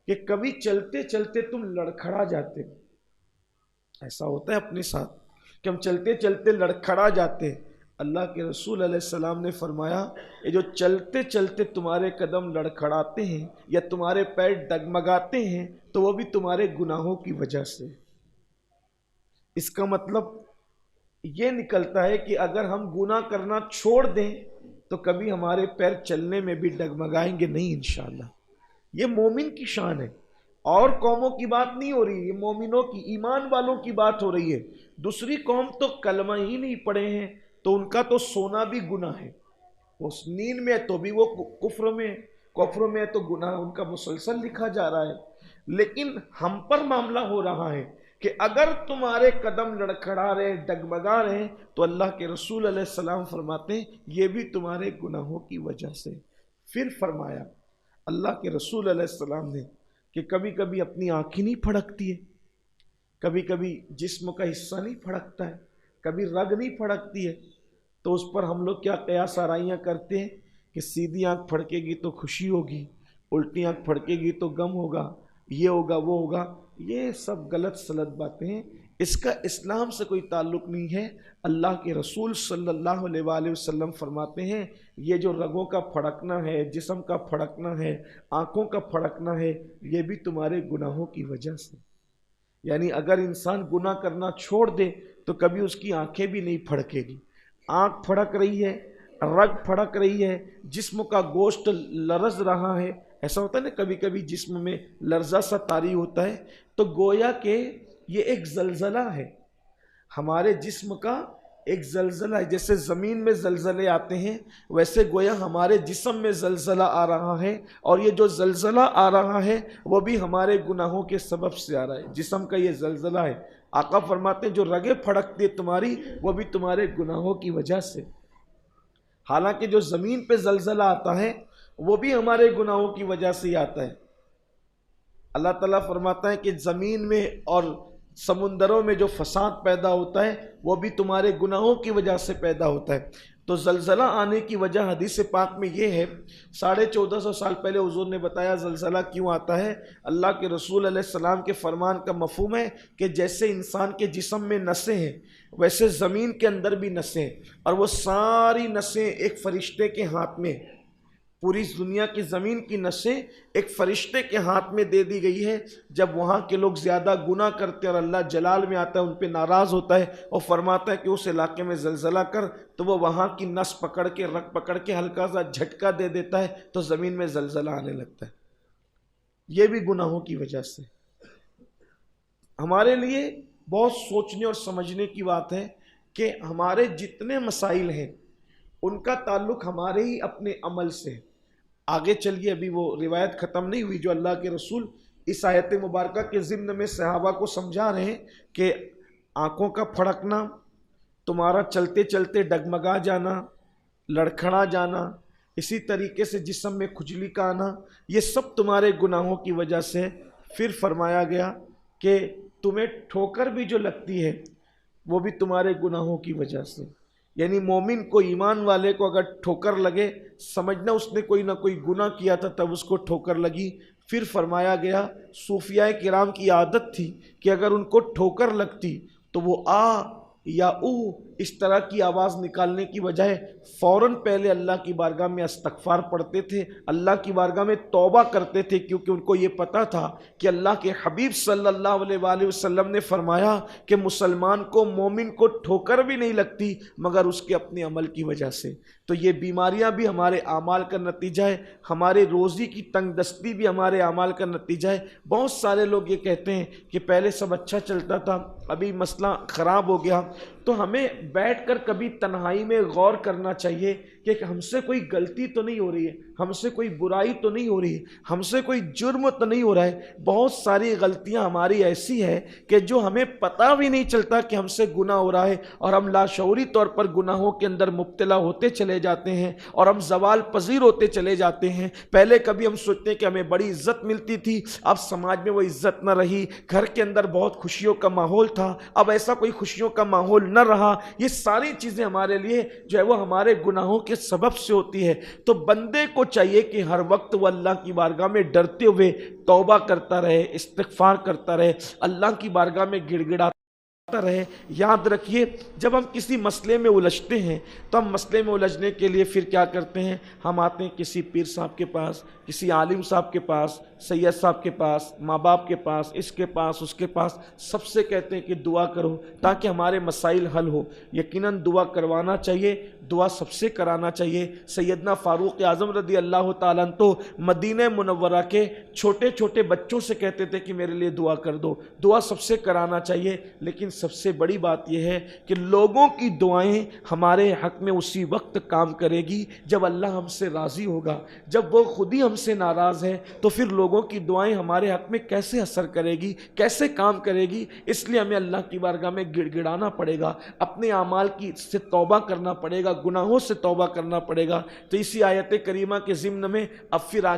کہ کبھی چلتے چلتے تم لڑکھڑا جاتے. ایسا ہوتا ہے اپنے ساتھ کہ ہم چلتے چلتے لڑکھڑا جاتے. اللہ کے رسول علیہ السلام نے فرمایا یہ جو چلتے چلتے تمہارے قدم لڑکھڑاتے ہیں یا تمہارے پیر ڈگمگاتے ہیں تو وہ بھی تمہارے گناہوں کی وجہ سے. اس کا مطلب یہ نکلتا ہے کہ اگر ہم گناہ کرنا چھوڑ دیں تو کبھی ہمارے پیر چلنے میں بھی ڈگمگائیں گے نہیں انشاءاللہ. یہ مومن کی شان ہے، اور قوموں کی بات نہیں ہو رہی، یہ مومنوں کی، ایمان والوں کی بات ہو رہی ہے. دوسری قوم تو کلمہ ہی نہیں پڑھے ہیں تو ان کا تو سونا بھی گناہ ہے، وہ نیند میں ہے تو بھی وہ کفر میں ہے تو گناہ ان کا مسلسل لکھا جا رہا ہے. لیکن ہم پر معاملہ ہو رہا ہے کہ اگر تمہارے قدم لڑکھڑا رہے ڈگمگا رہے تو اللہ کے رسول علیہ السلام فرماتے ہیں یہ بھی تمہارے گناہوں کی وجہ سے. پھر فرمایا اللہ کے رسول علیہ السلام نے کہ کبھی کبھی اپنی آنکھیں نہیں پھڑکتی ہے، کبھی کبھی جسم کا حصہ نہیں پھڑکتا ہے، کبھی رگ نہیں پھڑکتی ہے، تو اس پر ہم لوگ کیا قیاس آرائیاں کرتے ہیں کہ سیدھی آنکھ پھڑکے گی تو خوشی ہوگی، الٹی آنکھ پھڑکے گی تو غم ہوگا، یہ ہوگا وہ ہوگا. یہ سب غلط سلط باتیں ہیں، اس کا اسلام سے کوئی تعلق نہیں ہے. اللہ کے رسول صلی اللہ علیہ وآلہ وسلم فرماتے ہیں یہ جو رگوں کا پھڑکنا ہے، جسم کا پھڑکنا ہے، آنکھوں کا پھڑکنا ہے، یہ بھی تمہارے گناہوں کی وجہ سے. یعنی اگر انسان گناہ کرنا چھوڑ دے تو کبھی اس کی آنکھیں بھی نہیں پھڑکے گی. آنکھ پھڑک رہی ہے، رگ پھڑک رہی ہے، جسم کا گوشت لرز رہا ہے. ایسا ہوتا ہے نا کبھی کبھی جسم میں لرزہ سا طاری ہوتا ہے، تو گویا کہ یہ ایک زلزلہ ہے ہمارے جسم کا، ایک زلزلہ ہے. جیسے زمین میں زلزلے آتے ہیں ویسے گویا ہمارے جسم میں زلزلہ آ رہا ہے، اور یہ جو زلزلہ آ رہا ہے وہ بھی ہمارے گناہوں کے سبب سے آ رہا ہے. جسم کا یہ زلزلہ ہے. آقا فرماتے ہیں جو رگیں پھڑکتی ہے تمہاری وہ بھی تمہارے گناہوں کی وجہ سے. حالانکہ جو زمین پہ زلزلہ آتا ہے وہ بھی ہمارے گناہوں کی وجہ سے ہی آتا ہے. اللہ تعالیٰ فرماتا ہے کہ زمین میں اور سمندروں میں جو فساد پیدا ہوتا ہے وہ بھی تمہارے گناہوں کی وجہ سے پیدا ہوتا ہے. تو زلزلہ آنے کی وجہ حدیث پاک میں یہ ہے، 1450 سال پہلے حضور نے بتایا زلزلہ کیوں آتا ہے. اللہ کے رسول علیہ السلام کے فرمان کا مفہوم ہے کہ جیسے انسان کے جسم میں نسیں ہیں ویسے زمین کے اندر بھی نسیں ہیں، اور وہ ساری نسیں ایک فرشتے کے ہاتھ میں، پوری دنیا کی زمین کی نسیں ایک فرشتے کے ہاتھ میں دے دی گئی ہے. جب وہاں کے لوگ زیادہ گناہ کرتے ہیں اور اللہ جلال میں آتا ہے ان پہ ناراض ہوتا ہے اور فرماتا ہے کہ اس علاقے میں زلزلہ کر، تو وہ وہاں کی نس پکڑ کے، رگ پکڑ کے ہلکا سا جھٹکا دے دیتا ہے تو زمین میں زلزلہ آنے لگتا ہے. یہ بھی گناہوں کی وجہ سے. ہمارے لیے بہت سوچنے اور سمجھنے کی بات ہے کہ ہمارے جتنے مسائل ہیں ان کا تعلق ہمارے ہی اپنے عمل سے. آگے چلیے، ابھی وہ روایت ختم نہیں ہوئی جو اللہ کے رسول اس آیت مبارکہ کے ضمن میں صحابہ کو سمجھا رہے ہیں کہ آنکھوں کا پھڑکنا، تمہارا چلتے چلتے ڈگمگا جانا، لڑکھڑا جانا، اسی طریقے سے جسم میں کھجلی کا آنا، یہ سب تمہارے گناہوں کی وجہ سے. پھر فرمایا گیا کہ تمہیں ٹھوکر بھی جو لگتی ہے وہ بھی تمہارے گناہوں کی وجہ سے. یعنی مومن کو، ایمان والے کو اگر ٹھوکر لگے سمجھنا اس نے کوئی نہ کوئی گناہ کیا تھا تب اس کو ٹھوکر لگی. پھر فرمایا گیا صوفیاء کرام کی عادت تھی کہ اگر ان کو ٹھوکر لگتی تو وہ آ یا او اس طرح کی آواز نکالنے کی بجائے فوراً پہلے اللہ کی بارگاہ میں استغفار پڑھتے تھے، اللہ کی بارگاہ میں توبہ کرتے تھے، کیونکہ ان کو یہ پتہ تھا کہ اللہ کے حبیب صلی اللہ علیہ وآلہ وسلم نے فرمایا کہ مسلمان کو، مومن کو ٹھوکر بھی نہیں لگتی مگر اس کے اپنے عمل کی وجہ سے. تو یہ بیماریاں بھی ہمارے اعمال کا نتیجہ ہے، ہمارے روزی کی تنگ دستی بھی ہمارے اعمال کا نتیجہ ہے. بہت سارے لوگ یہ کہتے ہیں کہ پہلے سب اچھا چلتا تھا، ابھی مسئلہ خراب ہو گیا. تو ہمیں بیٹھ کر کبھی تنہائی میں غور کرنا چاہیے کہ ہم سے کوئی غلطی تو نہیں ہو رہی ہے، ہم سے کوئی برائی تو نہیں ہو رہی ہے، ہم سے کوئی جرم تو نہیں ہو رہا ہے. بہت ساری غلطیاں ہماری ایسی ہیں کہ جو ہمیں پتہ بھی نہیں چلتا کہ ہم سے گناہ ہو رہا ہے، اور ہم لاشعوری طور پر گناہوں کے اندر مبتلا ہوتے چلے جاتے ہیں اور ہم زوال پذیر ہوتے چلے جاتے ہیں. پہلے کبھی ہم سوچتے ہیں کہ ہمیں بڑی عزت ملتی تھی، اب سماج میں وہ عزت نہ رہی. گھر کے اندر بہت خوشیوں کا ماحول تھا، اب ایسا کوئی خوشیوں کا ماحول نہ رہا، یہ ساری چیزیں ہمارے لیے جو ہے وہ ہمارے گناہوں کے سبب سے ہوتی ہے۔ تو بندے کو چاہیے کہ ہر وقت وہ اللہ کی بارگاہ میں ڈرتے ہوئے توبہ کرتا رہے، استغفار کرتا رہے، اللہ کی بارگاہ میں گڑ گڑاتا رہے۔ یاد رکھیے جب ہم کسی مسئلے میں الجھتے ہیں تو ہم مسئلے میں الجھنے کے لیے پھر کیا کرتے ہیں؟ ہم آتے ہیں کسی پیر صاحب کے پاس، کسی عالم صاحب کے پاس، سید صاحب کے پاس، ماں باپ کے پاس، اس کے پاس اس کے پاس، سب سے کہتے ہیں کہ دعا کرو تاکہ ہمارے مسائل حل ہو۔ یقیناً دعا کروانا چاہیے، دعا سب سے کرانا چاہیے۔ سیدنا فاروق اعظم رضی اللہ تعالیٰ عنہ تو مدینہ منورہ کے چھوٹے چھوٹے بچوں سے کہتے تھے کہ میرے لیے دعا کر دو۔ دعا سب سے کرانا چاہیے، لیکن سب سے بڑی بات یہ ہے کہ لوگوں کی دعائیں ہمارے حق میں اسی وقت کام کرے گی جب اللہ ہم سے راضی ہوگا۔ جب وہ خود ہی ہم سے ناراض ہے تو پھر لوگوں کی دعائیں ہمارے حق میں کیسے اثر کرے گی، کیسے کام کرے گی؟ اس لیے ہمیں اللہ کی بارگاہ میں گڑ گڑانا پڑے گا، اپنے اعمال کی سے توبہ کرنا پڑے گا، گناہوں سے توبہ کرنا پڑے گا۔ تو اسی آیت کریمہ کے ضمن میں اب پھر آگے